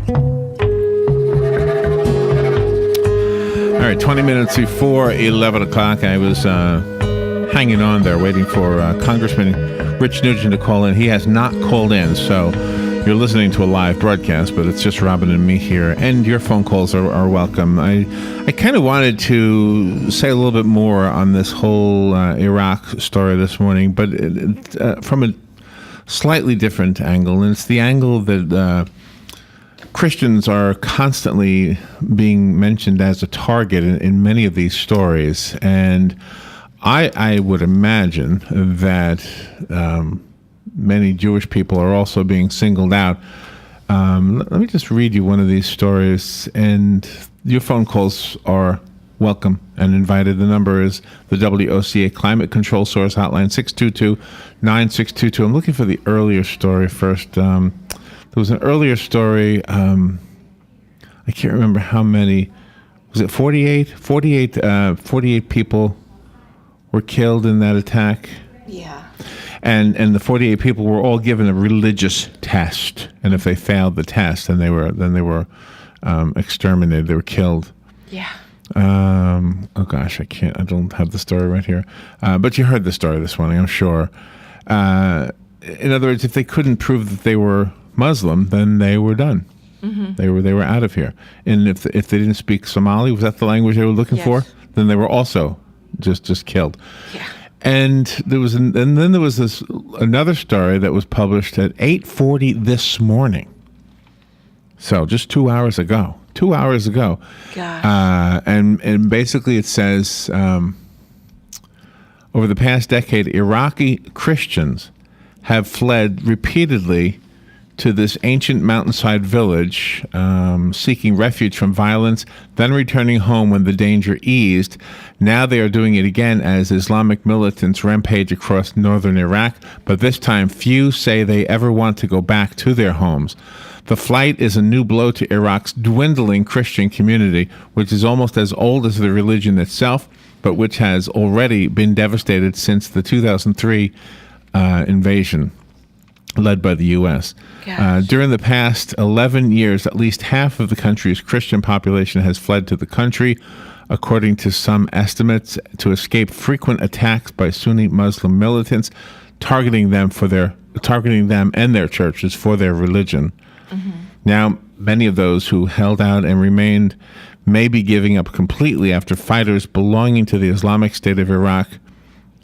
All right, 20 minutes before 11 o'clock. I was hanging on there waiting for Congressman Rich Nugent to call in. He has not called in, so you're listening to a live broadcast, but it's just Robin and me here, and your phone calls are welcome. I kind of wanted to say a little bit more on this whole Iraq story this morning, but from a slightly different angle, and it's the angle that Christians are constantly being mentioned as a target in many of these stories, and I would imagine that many Jewish people are also being singled out. Let me just read you one of these stories, and your phone calls are welcome and invited. The number is the WOCA Climate Control Source Hotline, 622-9622. I'm looking for the earlier story first. There was an earlier story. I can't remember how many. Was it 48? 48 people were killed in that attack. Yeah. And the 48 people were all given a religious test, and if they failed the test, then they were exterminated. They were killed. Yeah. Oh gosh, I don't have the story right here. But you heard the story this morning, I'm sure. In other words, if they couldn't prove that they were Muslim, then they were done. Mm-hmm. They were out of here. And if they didn't speak Somali, was that the language they were looking for? Then they were also just killed. Yeah. And then there was another story that was published at 8:40 this morning. So just 2 hours ago. 2 hours ago. Gosh. And basically it says, over the past decade, Iraqi Christians have fled repeatedly to this ancient mountainside village, seeking refuge from violence, then returning home when the danger eased. Now they are doing it again as Islamic militants rampage across northern Iraq, but this time few say they ever want to go back to their homes. The flight is a new blow to Iraq's dwindling Christian community, which is almost as old as the religion itself, but which has already been devastated since the 2003 invasion led by the U.S. During the past 11 years, at least half of the country's Christian population has fled to the country, according to some estimates, to escape frequent attacks by Sunni Muslim militants, targeting them and their churches for their religion. Mm-hmm. Now, many of those who held out and remained may be giving up completely after fighters belonging to the Islamic State of Iraq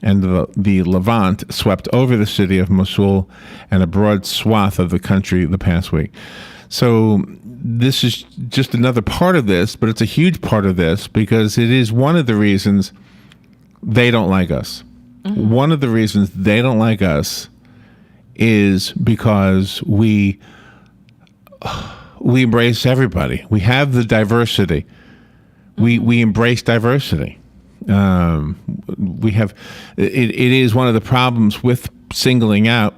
and the Levant swept over the city of Mosul and a broad swath of the country the past week. So this is just another part of this, but it's a huge part of this because it is one of the reasons they don't like us. Mm-hmm. One of the reasons they don't like us is because we embrace everybody. We have the diversity. Mm-hmm. We embrace diversity. We have it is one of the problems with singling out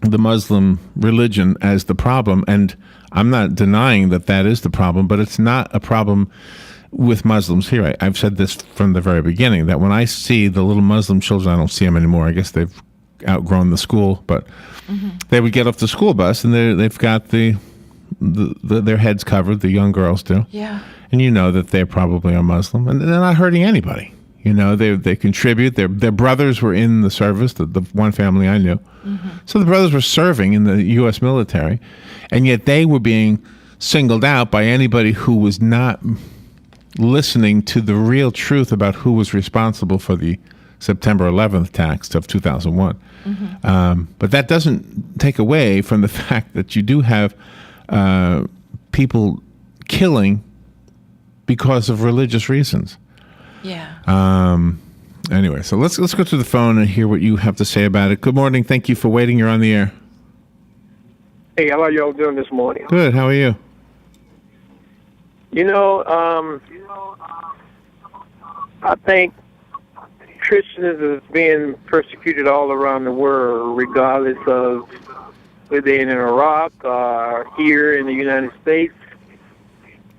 the Muslim religion as the problem, and I'm not denying that is the problem, but it's not a problem with Muslims here. I've said this from the very beginning, that when I see the little Muslim children, I don't see them anymore. I guess they've outgrown the school, but they would get off the school bus and they've got their heads covered, the young girls do. Yeah. And you know that they probably are Muslim, and they're not hurting anybody. You know, they contribute. Their brothers were in the service, the one family I knew. Mm-hmm. So the brothers were serving in the U.S. military, and yet they were being singled out by anybody who was not listening to the real truth about who was responsible for the September 11th attacks of 2001. Mm-hmm. But that doesn't take away from the fact that you do have people killing because of religious reasons. Yeah. Anyway, so let's go to the phone and hear what you have to say about it. Good morning. Thank you for waiting. You're on the air. Hey, how are y'all doing this morning? Good. How are you? You know, I think Christians is being persecuted all around the world, regardless of whether they're in Iraq or here in the United States,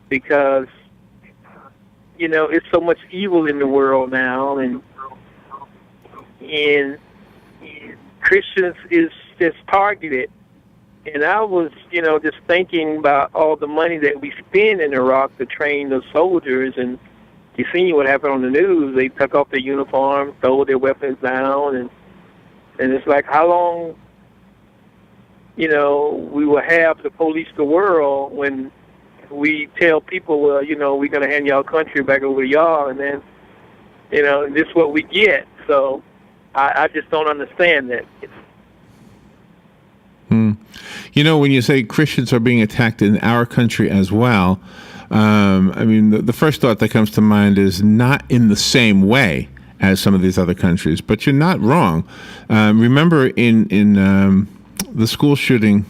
because you know, it's so much evil in the world now, and Christians is just targeted And I was, just thinking about all the money that we spend in Iraq to train the soldiers, and you seen what happened on the news. They took off their uniforms, throw their weapons down, and it's like, how long, we will have to police the world when we tell people, well, we're going to hand y'all country back over to y'all, and then, this is what we get. So I just don't understand that. When you say Christians are being attacked in our country as well, the first thought that comes to mind is not in the same way as some of these other countries, but you're not wrong. Remember in the school shooting,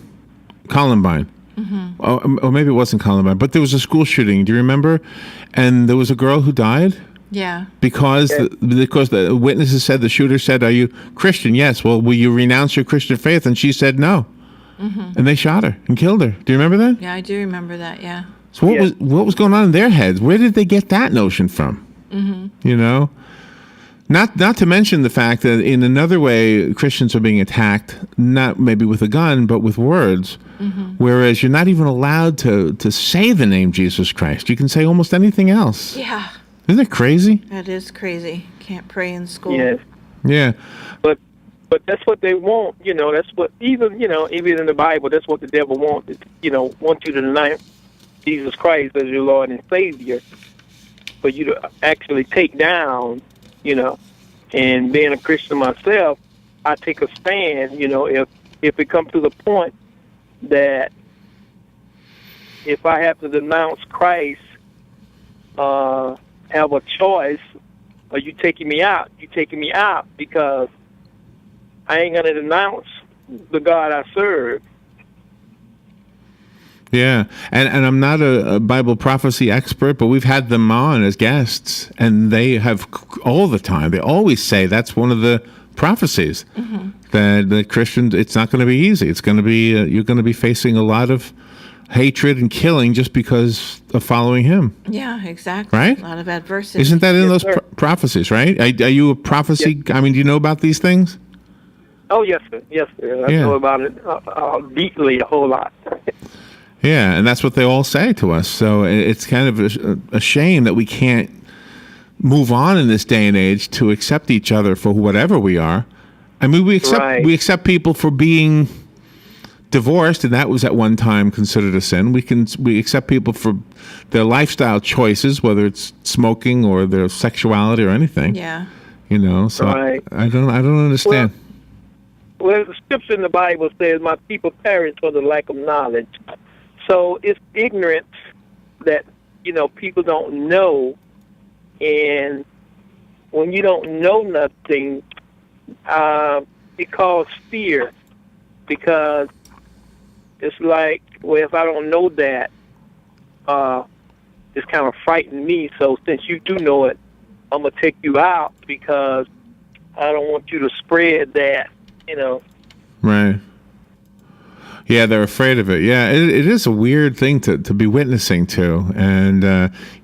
Columbine, or maybe it wasn't Columbine, but there was a school shooting. Do you remember? And there was a girl who died. Yeah. Because the witnesses said, the shooter said, "Are you Christian?" "Yes." "Well, will you renounce your Christian faith?" And she said, "No." And they shot her and killed her. Do you remember that? Yeah, I do remember that. Yeah. So what was going on in their heads? Where did they get that notion from? Not to mention the fact that in another way, Christians are being attacked, not maybe with a gun, but with words. Whereas you're not even allowed to say the name Jesus Christ. You can say almost anything else. Yeah. Isn't it crazy? That is crazy. Can't pray in school. Yes. Yeah. But that's what they want, that's what, even in the Bible, that's what the devil wants, want you to deny Jesus Christ as your Lord and Savior, for you to actually take down, and being a Christian myself, I take a stand, if it comes to the point that if I have to denounce Christ, have a choice, are you taking me out? You taking me out, because I ain't going to denounce the God I serve. Yeah, and I'm not a Bible prophecy expert, but we've had them on as guests, and they have all the time. They always say that's one of the prophecies, that the Christians, it's not going to be easy. It's going to be you're going to be facing a lot of hatred and killing just because of following him. Yeah, exactly. Right? A lot of adversity. Isn't that in those prophecies? Right? Are you a prophecy? Yes. I mean, do you know about these things? Oh, yes, sir. Yes, sir. I know about it deeply, a whole lot. Yeah, and that's what they all say to us. So it's kind of a shame that we can't move on in this day and age to accept each other for whatever we are. I mean, we accept people for being divorced, and that was at one time considered a sin. We accept people for their lifestyle choices, whether it's smoking or their sexuality or anything. Yeah. So I don't understand. Well, the scripture in the Bible says, "My people perish for the lack of knowledge." So it's ignorance that, people don't know. And when you don't know nothing, it causes fear. Because it's like, well, if I don't know that, it's kind of frightened me. So since you do know it, I'm going to take you out because I don't want you to spread that. Right. Yeah, they're afraid of it. Yeah, it is a weird thing to be witnessing to, and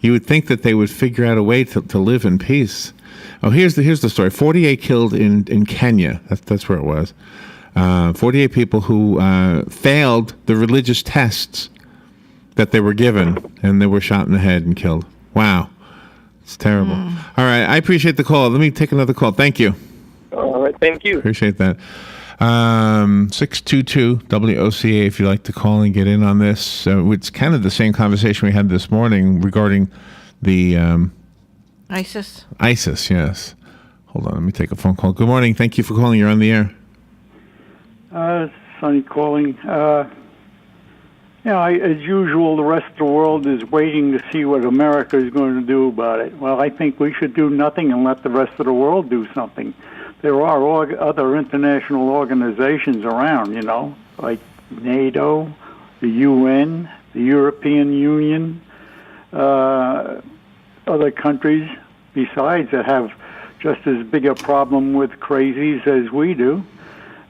you would think that they would figure out a way to live in peace. Oh, here's the story. 48 killed in Kenya. That's where it was. 48 people who failed the religious tests that they were given, and they were shot in the head and killed. Wow, it's terrible. All right, I appreciate the call. Let me take another call. Thank you. All right, thank you. Appreciate that. 622 WOCA if you'd like to call and get in on this. It's kind of the same conversation we had this morning regarding the ISIS. ISIS, yes. Hold on, let me take a phone call. Good morning. Thank you for calling. You're on the air. Sonny calling. As usual, the rest of the world is waiting to see what America is going to do about it. Well, I think we should do nothing and let the rest of the world do something. There are other international organizations around, like NATO, the UN, the European Union, other countries besides that have just as big a problem with crazies as we do.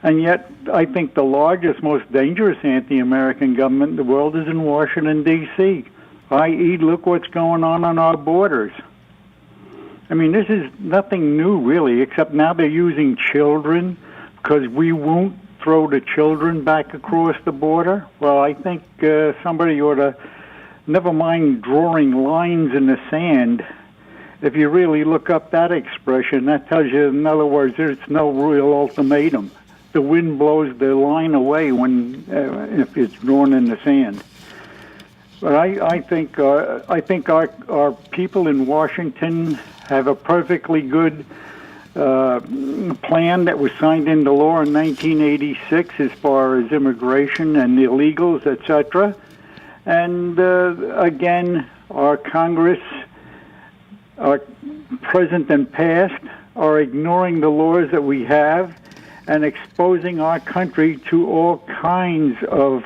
And yet, I think the largest, most dangerous anti-American government in the world is in Washington, D.C., i.e., look what's going on our borders. I mean, this is nothing new, really, except now they're using children because we won't throw the children back across the border? Well, I think somebody ought to, never mind drawing lines in the sand. If you really look up that expression, that tells you, in other words, there's no real ultimatum. The wind blows the line away when if it's drawn in the sand. But I think our people in Washington have a perfectly good plan that was signed into law in 1986 as far as immigration and illegals, etc. And again, our Congress, our present and past, are ignoring the laws that we have and exposing our country to all kinds of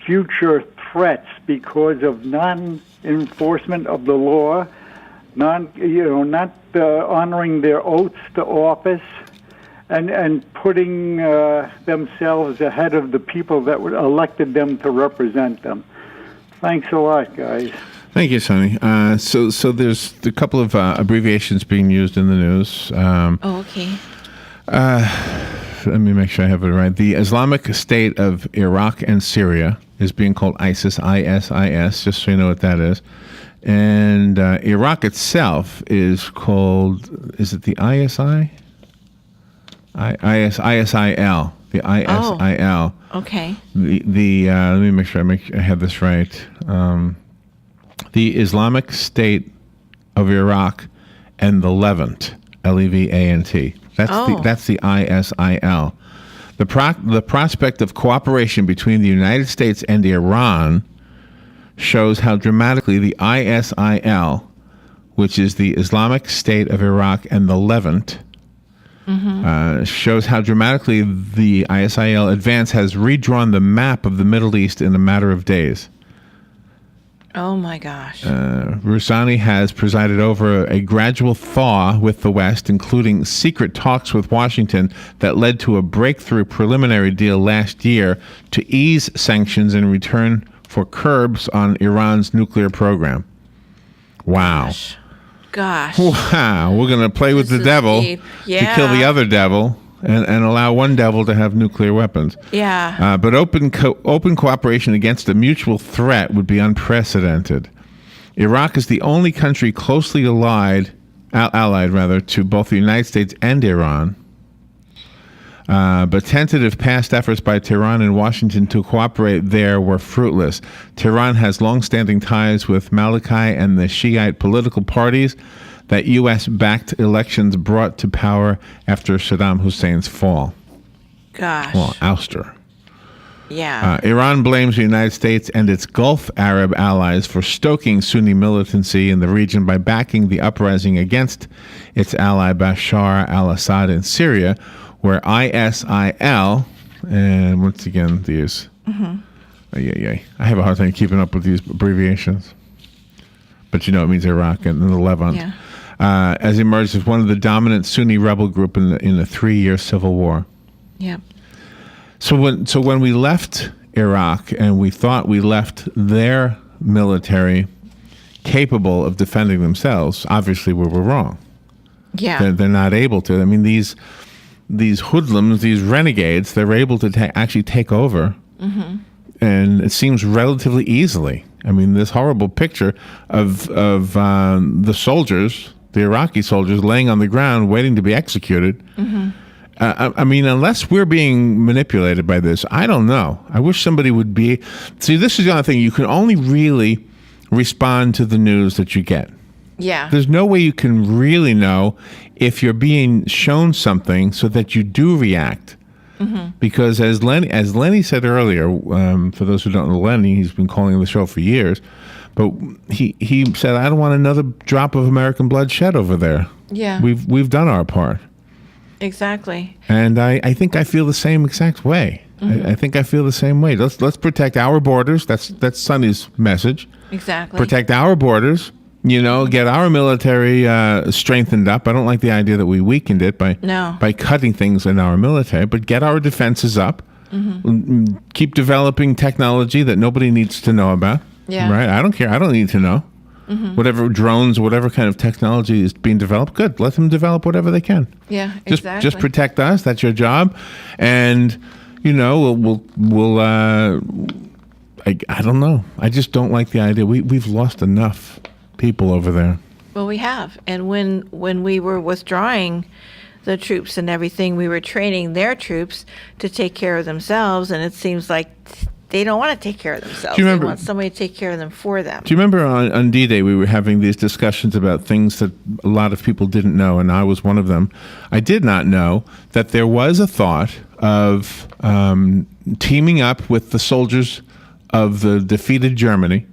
future threats because of non-enforcement of the law, not honoring their oaths to office, and putting themselves ahead of the people that elected them to represent them. Thanks a lot, guys. Thank you, Sonny. So there's a couple of abbreviations being used in the news. Okay. Let me make sure I have it right. The Islamic State of Iraq and Syria is being called ISIS, ISIS, just so you know what that is. And Iraq itself is called, is it the ISI? ISIL. The ISIL. Okay. Let me make sure I have this right. The Islamic State of Iraq and the Levant, Levant. That's the ISIL. The prospect of cooperation between the United States and Iran shows how dramatically the ISIL, which is the Islamic State of Iraq and the Levant, shows how dramatically the ISIL advance has redrawn the map of the Middle East in a matter of days. Oh, my gosh. Rouhani has presided over a gradual thaw with the West, including secret talks with Washington that led to a breakthrough preliminary deal last year to ease sanctions in return for curbs on Iran's nuclear program. Wow. Gosh. Wow. We're going to play with This the is devil deep. to kill the other devil and allow one devil to have nuclear weapons. Yeah. But open cooperation against a mutual threat would be unprecedented. Iraq is the only country closely allied to both the United States and Iran. But tentative past efforts by Tehran and Washington to cooperate there were fruitless. Tehran has long-standing ties with Maliki and the Shiite political parties that U.S.-backed elections brought to power after Saddam Hussein's fall. Gosh. Well, ouster. Yeah. Iran blames the United States and its Gulf Arab allies for stoking Sunni militancy in the region by backing the uprising against its ally Bashar al-Assad in Syria, where ISIL, and once again, these, I have a hard time keeping up with these abbreviations. But you know it means Iraq and the Levant. Yeah. Has emerged as one of the dominant Sunni rebel group in the 3-year civil war. Yep. So when we left Iraq and we thought we left their military capable of defending themselves, obviously we were wrong. Yeah. They're not able to. I mean, these hoodlums, these renegades, they're able to actually take over. And it seems relatively easily. I mean, this horrible picture of the soldiers, the Iraqi soldiers, laying on the ground waiting to be executed. I mean, unless we're being manipulated by this, I don't know. I wish somebody would be. See, this is the other thing. You can only really respond to the news that you get. Yeah. There's no way you can really know if you're being shown something so that you do react. Because as Lenny said earlier, for those who don't know Lenny, he's been calling the show for years, but he said, I don't want another drop of American blood shed over there. Yeah. We've done our part. Exactly. And I think I feel the same exact way. I think I feel the same way. Let's protect our borders. That's Sonny's message. Exactly. Protect our borders. Get our military strengthened up. I don't like the idea that we weakened it by cutting things in our military, but get our defenses up. Keep developing technology that nobody needs to know about. Yeah. Right? I don't care. I don't need to know. Whatever drones, whatever kind of technology is being developed, good. Let them develop whatever they can. Yeah, exactly. Just protect us. That's your job. And, I don't know. I just don't like the idea. We've lost enough people over there. Well, we have. And when we were withdrawing the troops and everything, we were training their troops to take care of themselves, and it seems like they don't want to take care of themselves. Do you remember, they want somebody to take care of them for them. Do you remember on D-Day we were having these discussions about things that a lot of people didn't know, and I was one of them. I did not know that there was a thought of teaming up with the soldiers of the defeated Germany,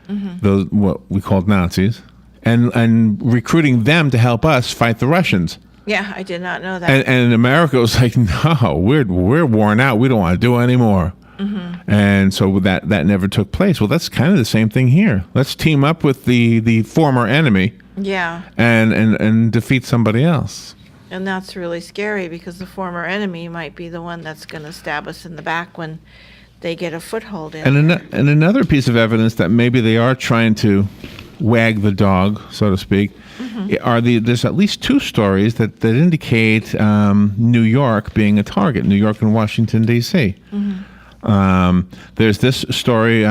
those what we called Nazis, and recruiting them to help us fight the Russians. Yeah, I did not know that. And America was like, no, we're worn out. We don't want to do it anymore. And so that never took place. Well, that's kind of the same thing here. Let's team up with the former enemy. Yeah. And defeat somebody else. And that's really scary because the former enemy might be the one that's going to stab us in the back when they get a foothold in. And another piece of evidence that maybe they are trying to wag the dog, so to speak, there's at least two stories that indicate New York being a target, New York and Washington, D.C. There's this story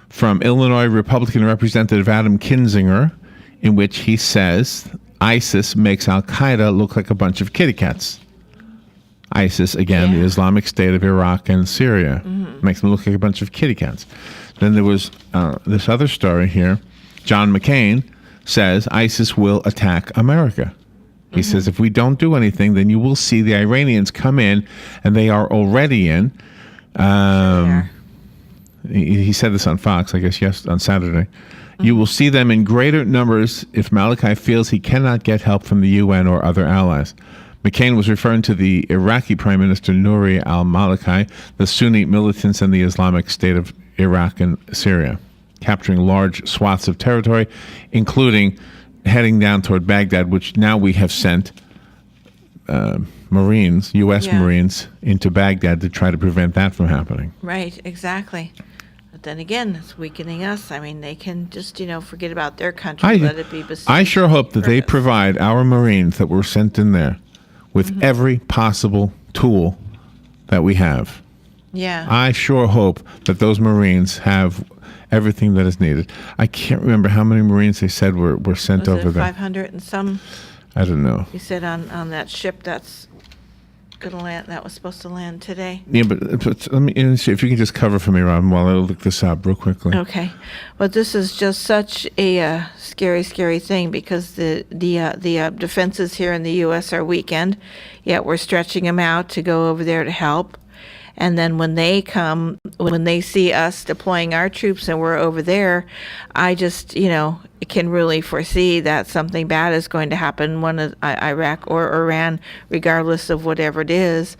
from Illinois Republican Representative Adam Kinzinger, in which he says ISIS makes Al-Qaeda look like a bunch of kitty cats. ISIS, again, the Islamic State of Iraq and Syria, makes them look like a bunch of kitty cats. Then there was this other story here. John McCain says ISIS will attack America. He says, if we don't do anything, then you will see the Iranians come in, and they are already in. He said this on Fox, I guess, on Saturday. You will see them in greater numbers if Malachi feels he cannot get help from the UN or other allies. McCain was referring to the Iraqi Prime Minister Nouri al-Maliki, the Sunni militants, and the Islamic State of Iraq and Syria, capturing large swaths of territory, including heading down toward Baghdad, which now we have sent Marines, U.S. Marines, into Baghdad to try to prevent that from happening. Right, exactly. But then again, it's weakening us. I mean, they can just, forget about their country, let it be besieged. I sure hope that they provide our Marines that were sent in there with every possible tool that we have. Yeah. I sure hope that those Marines have everything that is needed. I can't remember how many Marines they said were sent over there. 500 and some? I don't know. You said on that ship that's going to land, that was supposed to land today. Yeah, but let me see if you can just cover for me, Rob, while I look this up real quickly. Okay. But this is just such a scary, scary thing because the defenses here in the U.S. are weakened, yet we're stretching them out to go over there to help. And then when they come, when they see us deploying our troops and we're over there, I just, can really foresee that something bad is going to happen. One of Iraq or Iran, regardless of whatever it is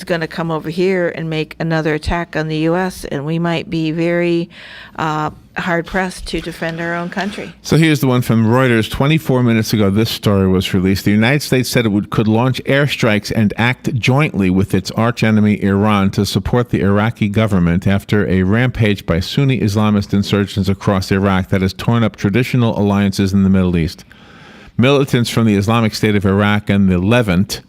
going to come over here and make another attack on the U.S. And we might be very hard-pressed to defend our own country. So here's the one from Reuters. 24 minutes ago, this story was released. The United States said it could launch airstrikes and act jointly with its archenemy Iran to support the Iraqi government after a rampage by Sunni Islamist insurgents across Iraq that has torn up traditional alliances in the Middle East. Militants from the Islamic State of Iraq and the Levant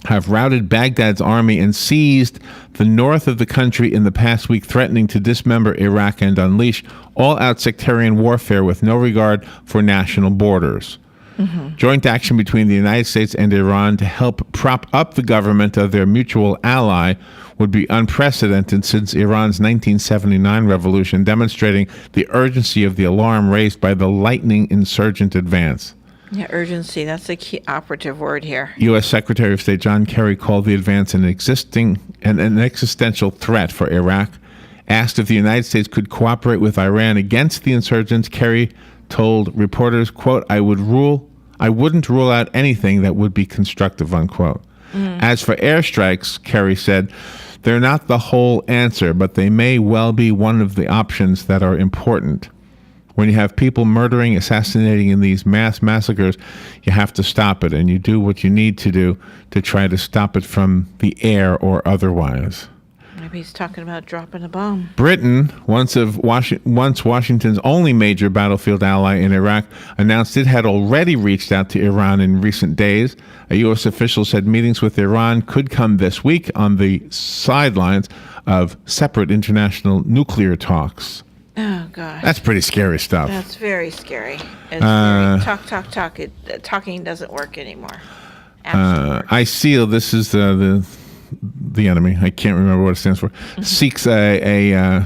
have routed Baghdad's army and seized the north of the country in the past week, threatening to dismember Iraq and unleash all-out sectarian warfare with no regard for national borders. Joint action between the United States and Iran to help prop up the government of their mutual ally would be unprecedented since Iran's 1979 revolution, demonstrating the urgency of the alarm raised by the lightning insurgent advance. Yeah, urgency. That's the key operative word here. U.S. Secretary of State John Kerry called the advance an existential threat for Iraq. Asked if the United States could cooperate with Iran against the insurgents, Kerry told reporters, quote, I wouldn't rule out anything that would be constructive, unquote. As for airstrikes, Kerry said, they're not the whole answer, but they may well be one of the options that are important. When you have people murdering, assassinating in these mass massacres, you have to stop it, and you do what you need to do to try to stop it from the air or otherwise. I he's talking about dropping a bomb. Britain, once Washington's only major battlefield ally in Iraq, announced it had already reached out to Iran in recent days. A U.S. official said meetings with Iran could come this week on the sidelines of separate international nuclear talks. Oh, gosh. That's pretty scary stuff. That's very scary. It's very talk. Talking doesn't work anymore. ISIL, this is the enemy. I can't remember what it stands for. Seeks a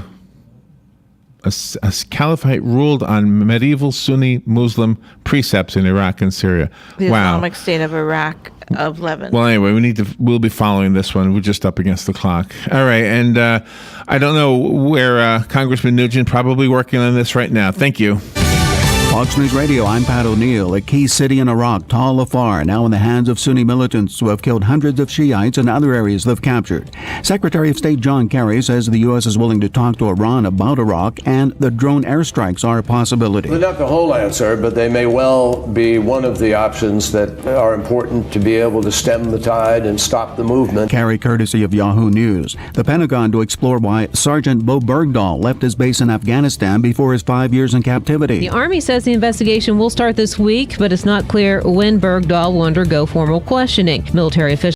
caliphate ruled on medieval Sunni Muslim precepts in Iraq and Syria. The Islamic State of Iraq of Levant. Well, anyway, we'll be following this one. We're just up against the clock. All right, and I don't know where Congressman Nugent probably working on this right now. Thank you. Fox News Radio, I'm Pat O'Neill. A key city in Iraq, Tal Afar, now in the hands of Sunni militants who have killed hundreds of Shiites in other areas they've captured. Secretary of State John Kerry says the U.S. is willing to talk to Iran about Iraq and the drone airstrikes are a possibility. They're not the whole answer, but they may well be one of the options that are important to be able to stem the tide and stop the movement. Kerry, courtesy of Yahoo News. The Pentagon to explore why Sergeant Bo Bergdahl left his base in Afghanistan before his 5 years in captivity. The Army says the investigation will start this week, but it's not clear when Bergdahl will undergo formal questioning. Military officials